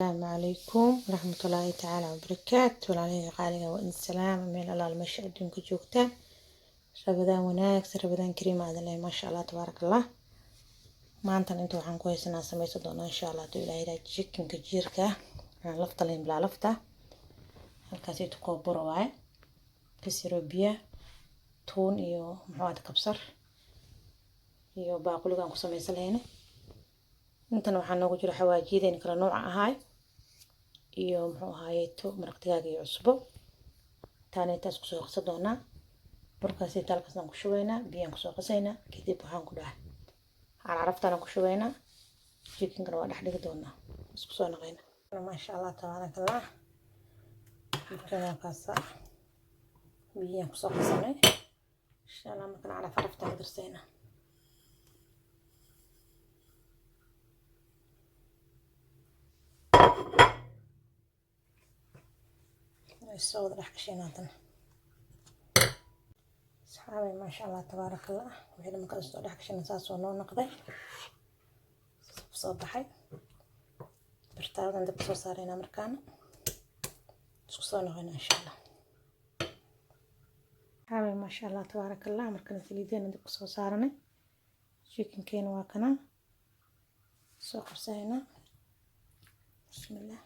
السلام عليكم ورحمة الله تعالى وبركاته. وعليكم قالوا وإن السلام من الله المشي أدونك جوكتا ربدان وناكس ربدان كريم هذا الله ما شاء الله تبارك الله. ما أنت أنتوا عن كويس ناس ما يصدقون إن شاء الله تقول هيدا جيكن كجيركا لفطة لين بلا لفطة هالكاسي تقبر واي كسيرو بيا تون إيو محوات كبصر إيو باقولو كان قسم يسلهنا intana waxaa noogu jiro xawaajiyeedeen kala nooc ahay iyo muxuu ahaayeeto maraq digaag iyo cusbo taana intaas ku soo qasa doonaa markaas talkaasna ku shubaynaa biyaan ku soo qasaynaa kadib waxaan ku dhahay caraftaana ku shubaynaa chicken-kana waa dhex dhigi doonaa isku soo naqaynaa maasha Allah tabaarakallah markaan kaasa biyaan ku soo qasanay insha Allah markaan carafta dirsaynaa الصوت راح كشيناتنا صحابي ما شاء الله تبارك الله وحيد ما كان الصوت راح كشينا ساس ونون نقضي صباحي برتاود عند بصو صارينا مركانا سوسونا غينا إن شاء الله صحابي ما شاء الله تبارك الله مركنا تليدين عند بصو صارنا شيكن كين واكنا سوق رسينا بسم الله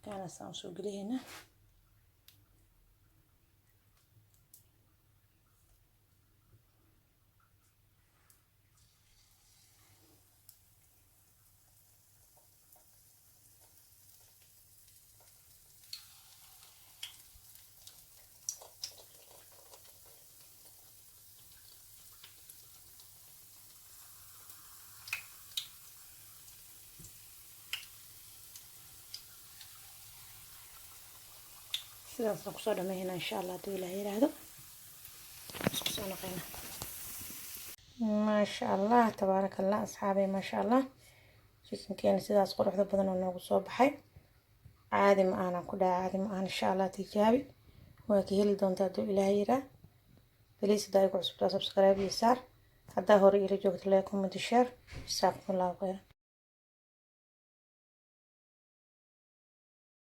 كان سامسو قلينا sidaas ku soo dhameeyna insha Allah hadii Ilaahay yiraahdo isku soo naqayna ma sha Allah tabarakallah asxaabay ma sha Allah chicken sidaas quruxda badan oo noogu soo baxay caadi ma aanan ku dhahay caadi ma aan insha Allah tijaabi waa ka heli doontaa hadii Ilaahay yiraahdo please daayigu subscribe iyo saar hadda hore ila joogto like comment share jazakumullahu khayr.